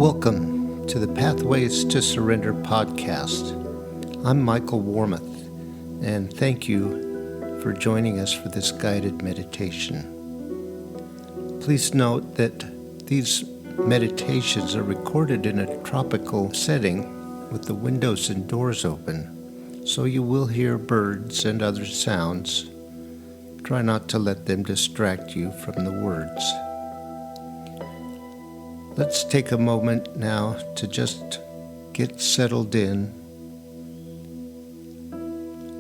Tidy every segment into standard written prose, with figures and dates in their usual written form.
Welcome to the Pathways to Surrender podcast. I'm Michael Warmoth, and thank you for joining us for this guided meditation. Please note that these meditations are recorded in a tropical setting with the windows and doors open, so you will hear birds and other sounds. Try not to let them distract you from the words. Let's take a moment now to just get settled in,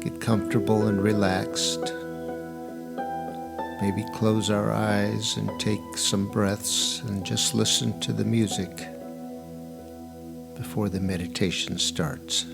get comfortable and relaxed. Maybe close our eyes and take some breaths and just listen to the music before the meditation starts.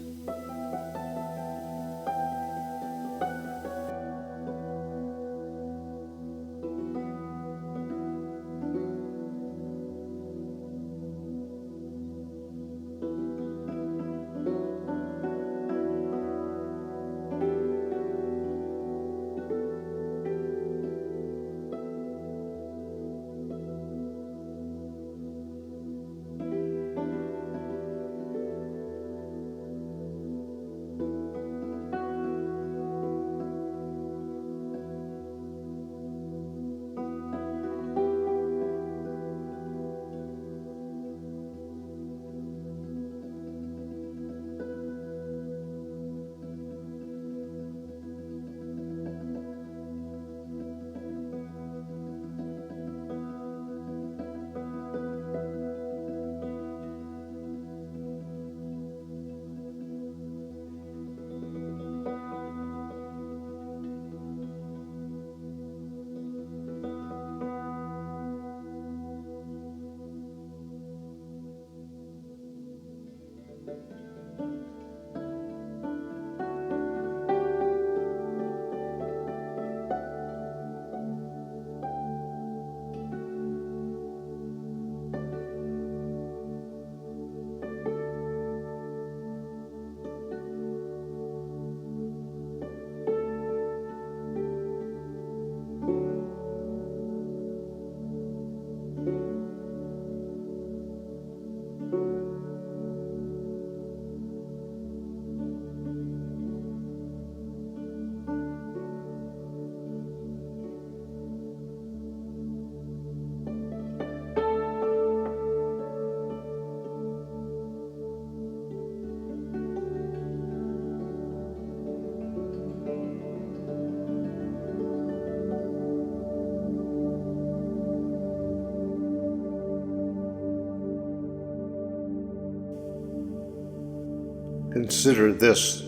Consider this.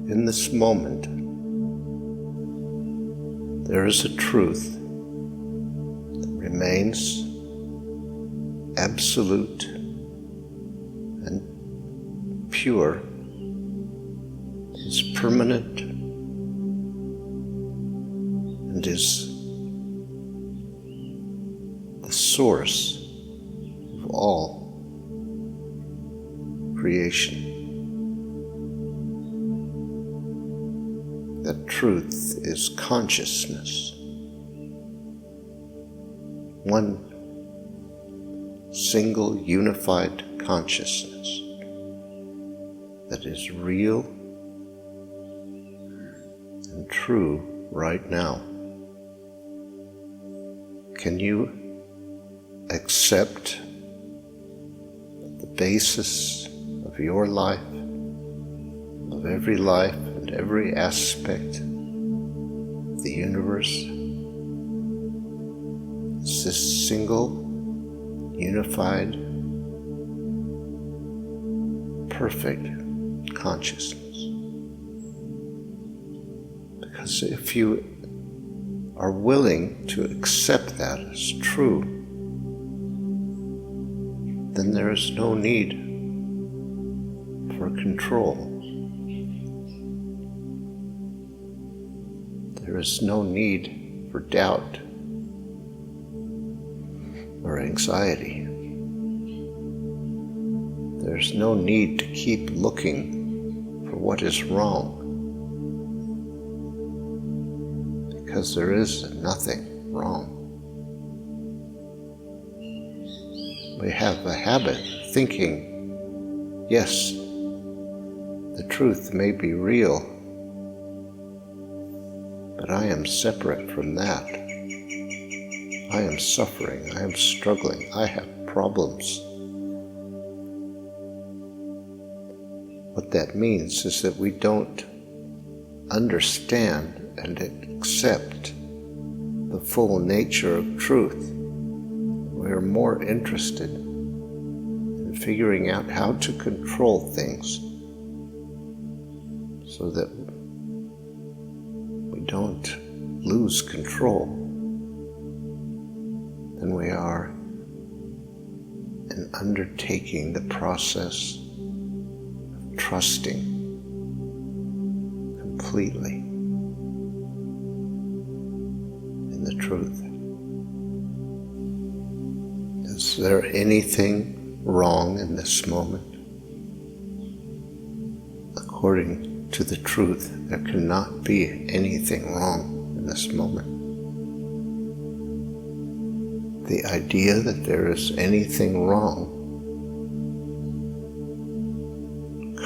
In this moment, there is a truth that remains absolute and pure, is permanent, and is the source of all creation. That truth is consciousness. One single unified consciousness that is real and true right now. Can you accept the basis of your life, of every life and every aspect of the universe? It's this single, unified, perfect consciousness. Because if you are willing to accept that as true, then there is no need for control. There is no need for doubt or anxiety. There's no need to keep looking for what is wrong, because there is nothing wrong. We have a habit of thinking, yes, the truth may be real, but I am separate from that. I am suffering, I am struggling, I have problems. What that means is that we don't understand and accept the full nature of truth. We are more interested in figuring out how to control things so that we don't lose control than we are in undertaking the process of trusting completely in the truth. Is there anything wrong in this moment? According to the truth, there cannot be anything wrong in this moment. The idea that there is anything wrong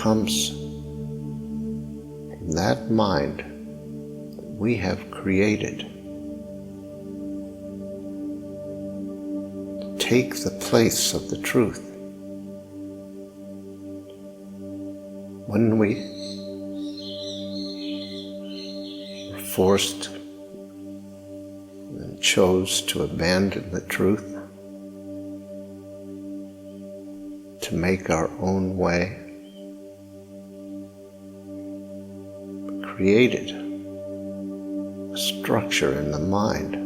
comes from that mind that we have created to take the place of the truth. When we were forced and chose to abandon the truth, to make our own way, created a structure in the mind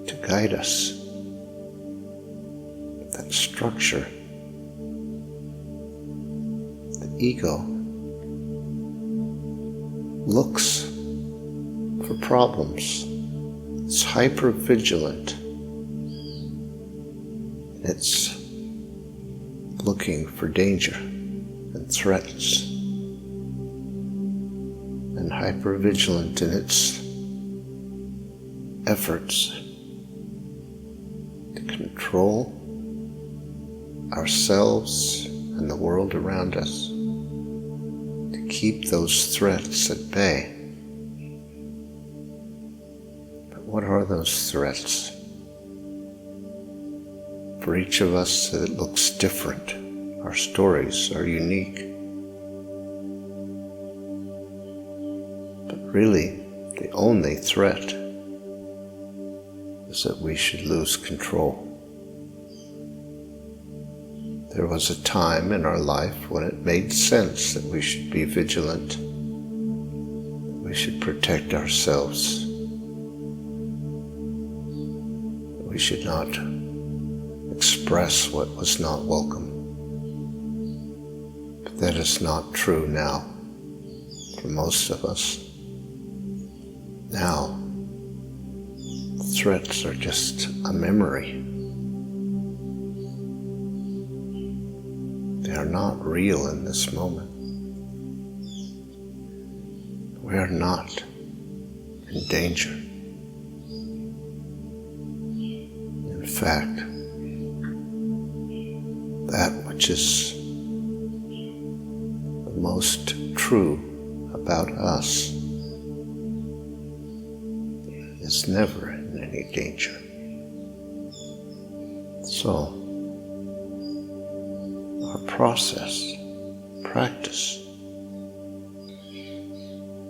to guide us. That structure, the ego, looks for problems. It's hyper-vigilant. It's looking for danger and threats, and hyper-vigilant in its efforts to control ourselves and the world around us, to keep those threats at bay. But what are those threats? For each of us, it looks different. Our stories are unique. But really, the only threat is that we should lose control. There was a time in our life when it made sense that we should be vigilant, that we should protect ourselves, that we should not express what was not welcome. But that is not true now for most of us. Now, threats are just a memory. They are not real in this moment. We are not in danger. In fact, that which is the most true about us is never in any danger. So, our practice,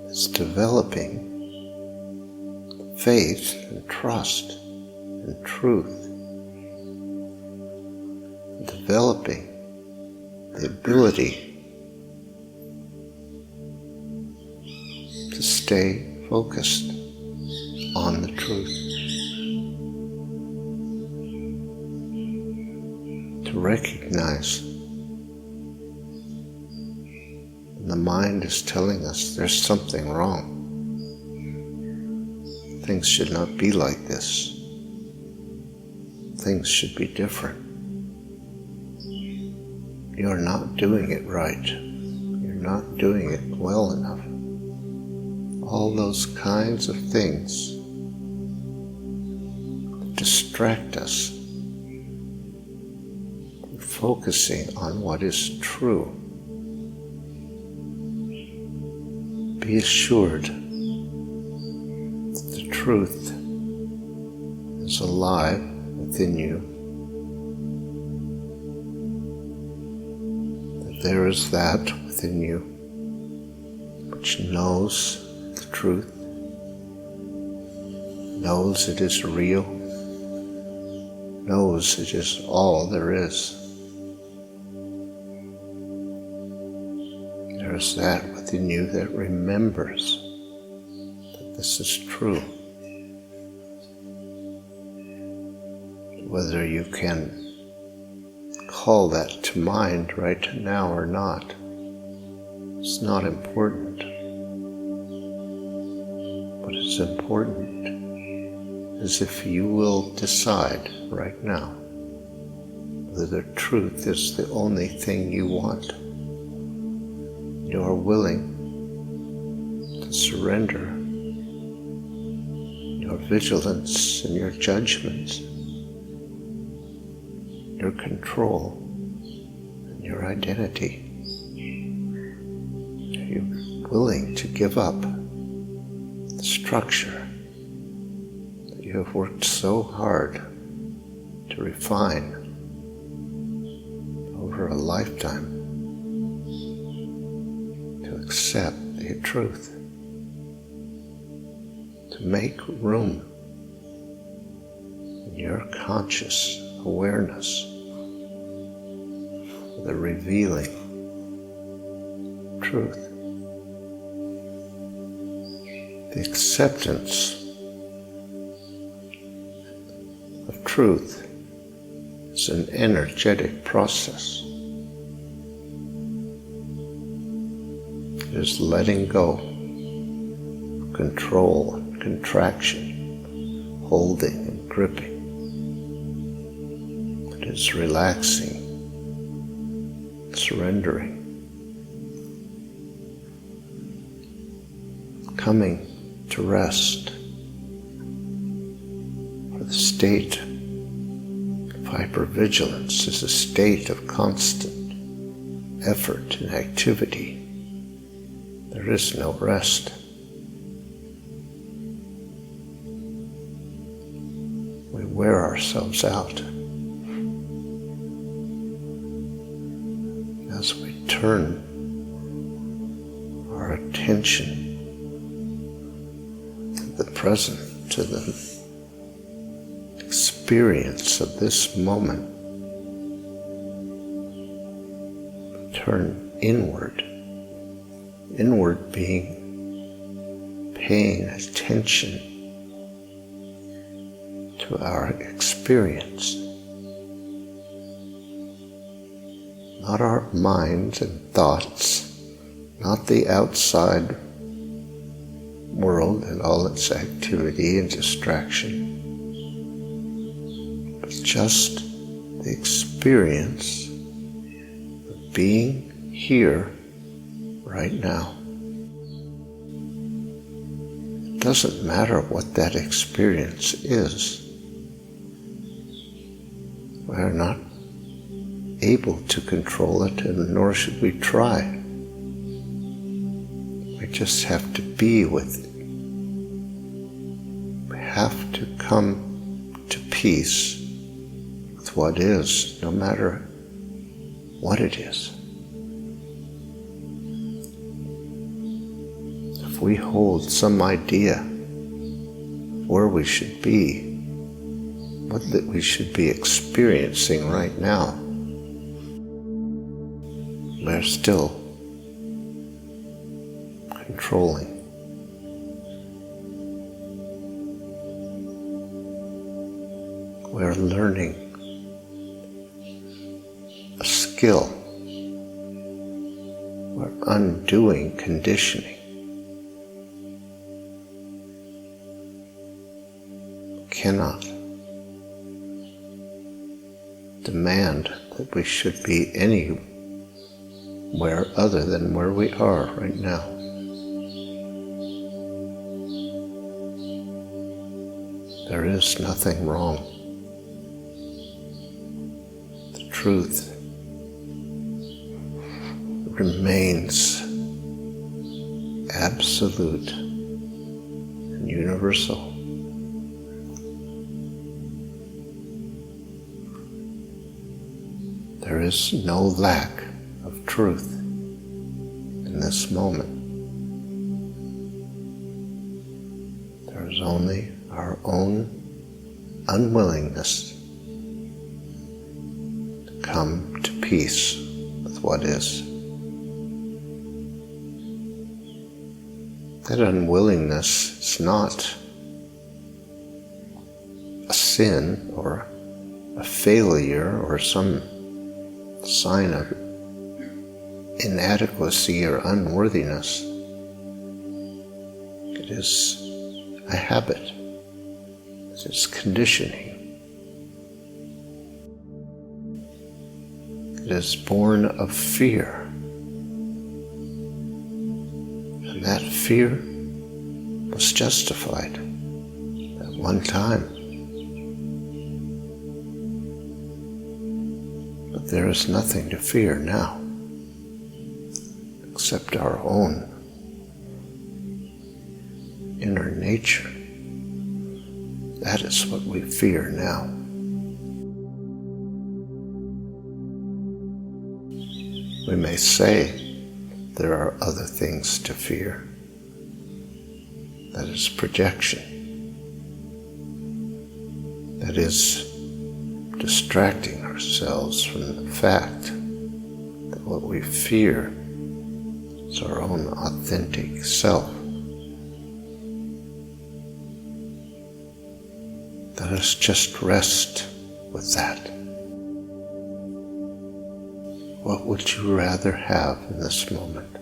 is developing faith and trust and truth, developing the ability to stay focused on the truth, to recognize when the mind is telling us there's something wrong. Things should not be like this. Things should be different. You're not doing it right. You're not doing it well enough. All those kinds of things that distract us focusing on what is true. Be assured that the truth is alive within you, that there is that within you which knows the truth, knows it is real, knows it is all there is. There is that within you that remembers that this is true. Whether you can call that to mind right now or not, it's not important. What is important is if you will decide right now whether the truth is the only thing you want. You are willing to surrender your vigilance and your judgments, your control and your identity. Are you willing to give up the structure that you have worked so hard to refine over a lifetime, to accept the truth, to make room in your conscious awareness for the revealing truth? The acceptance of truth is an energetic process. It is letting go of control and contraction, holding and gripping. It is relaxing, surrendering, coming to rest. For the state of hypervigilance is a state of constant effort and activity. There is no rest. We wear ourselves out as we turn our attention to the present, to the experience of this moment. Turn inward. Inward being paying attention to our experience, not our minds and thoughts, not the outside world and all its activity and distraction, but just the experience of being here right now. It doesn't matter what that experience is. We are not able to control it, and nor should we try. We just have to be with it. We have to come to peace with what is, no matter what it is. If we hold some idea of where we should be, what that we should be experiencing right now, we're still controlling. We're learning a skill. We're undoing conditioning. Cannot demand that we should be anywhere other than where we are right now. There is nothing wrong. The truth remains absolute and universal. There is no lack of truth in this moment. There is only our own unwillingness to come to peace with what is. That unwillingness is not a sin or a failure or some sign of inadequacy or unworthiness. It is a habit. It is conditioning. It is born of fear. And that fear was justified at one time. But there is nothing to fear now, except our own inner nature. That is what we fear now. We may say there are other things to fear. That is projection. That is distracting ourselves from the fact that what we fear is our own authentic self. Let us just rest with that. What would you rather have in this moment?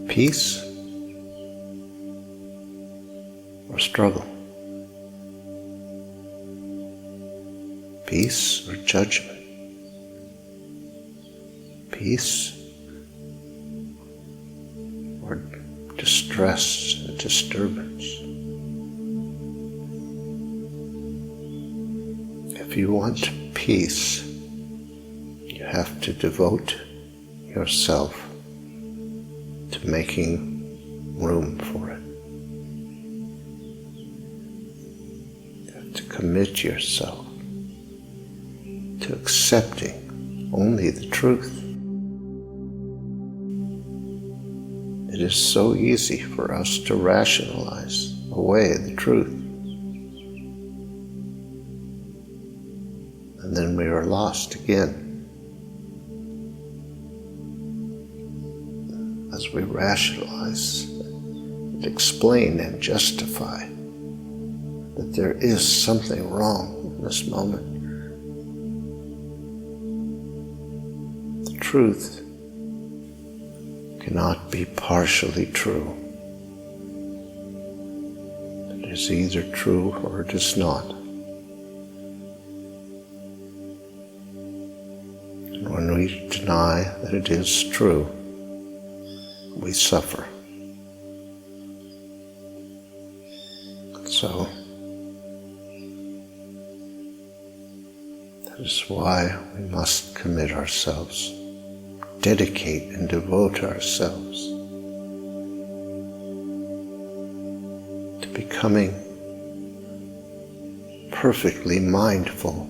Peace or struggle? Peace or judgment? Peace or distress and disturbance? If you want peace, you have to devote yourself to making room for it. You have to commit yourself to accepting only the truth. It is so easy for us to rationalize away the truth. And then we are lost again as we rationalize and explain and justify that there is something wrong in this moment. The truth cannot be partially true. It is either true or it is not. And when we deny that it is true, we suffer. So, that is why we must commit ourselves, dedicate and devote ourselves to becoming perfectly mindful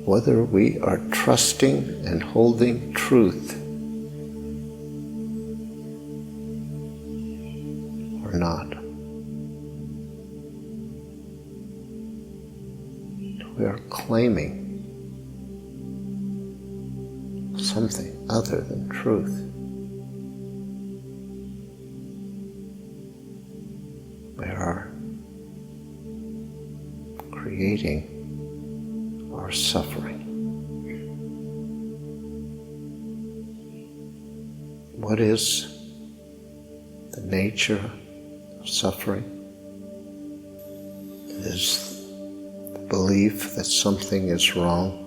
whether we are trusting and holding truth or not. We are claiming something other than truth. We are creating our suffering. What is the nature of suffering? It is the belief that something is wrong.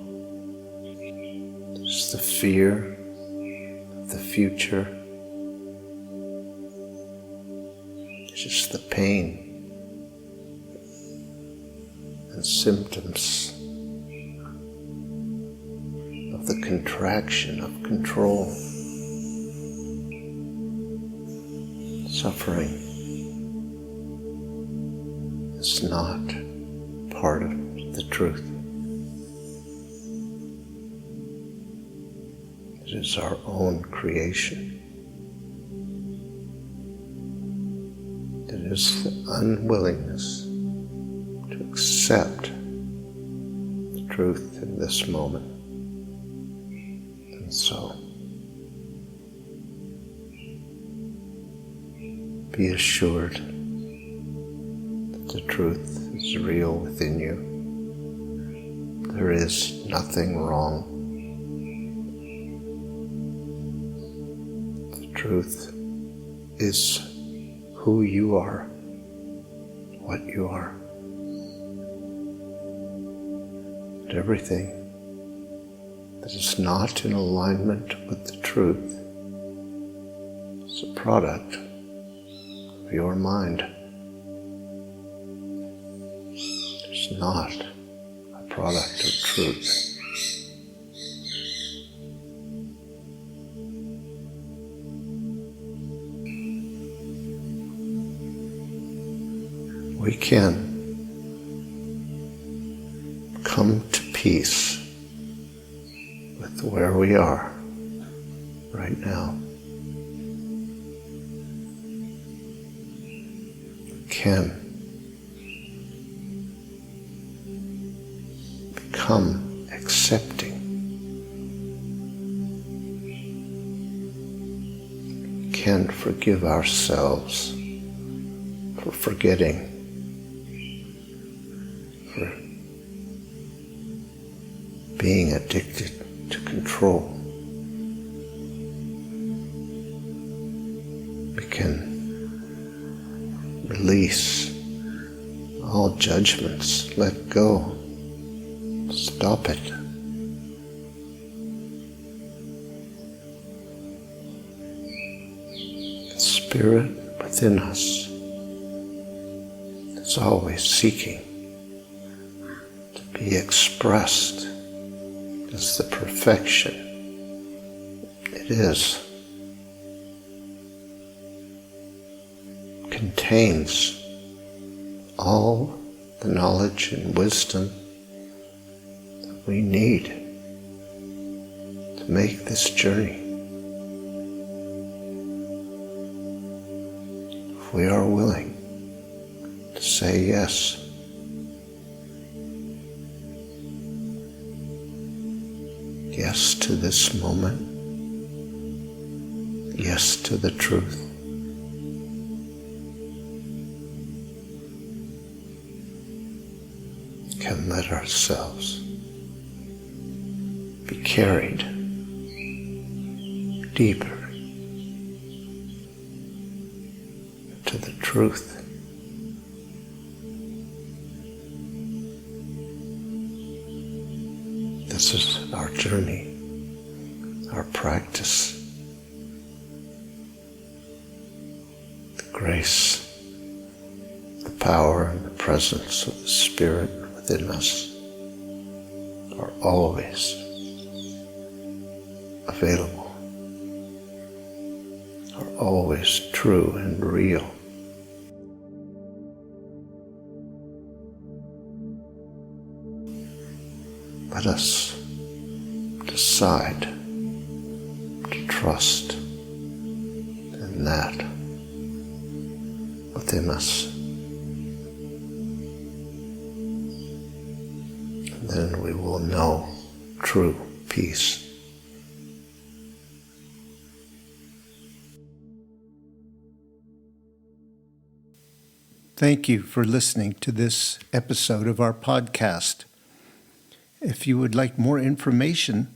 It is the fear of the future. It is the pain and symptoms of the contraction of control, suffering is not part of the truth. It is our own creation. It is the unwillingness to accept the truth in this moment. And so, be assured that the truth is real within you. There is nothing wrong. The truth is who you are, what you are. And everything that is not in alignment with the truth is a product of your mind. It's not a product of truth. We can come to peace with where we are right now. We can become accepting. We can forgive ourselves for forgetting, for being addicted to control. We can release all judgments, let go, stop it. The spirit within us is always seeking to be expressed as the perfection it is. Contains all the knowledge and wisdom that we need to make this journey. If we are willing to say yes, yes to this moment, yes to the truth. Can let ourselves be carried deeper to the truth. This is our journey, our practice, the grace, the power, and the presence of the Spirit within us are always available, are always true and real. Let us decide to trust in that within us. And then we will know true peace. Thank you for listening to this episode of our podcast. If you would like more information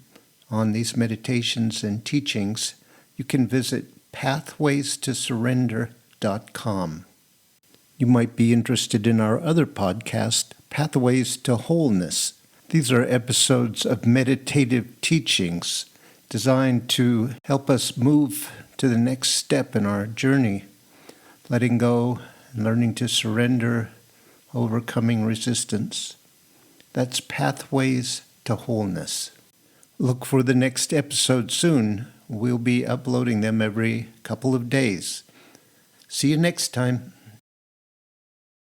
on these meditations and teachings, you can visit pathwaystosurrender.com. You might be interested in our other podcast, Pathways to Wholeness. These are episodes of meditative teachings designed to help us move to the next step in our journey, letting go and learning to surrender, overcoming resistance. That's Pathways to Wholeness. Look for the next episode soon. We'll be uploading them every couple of days. See you next time.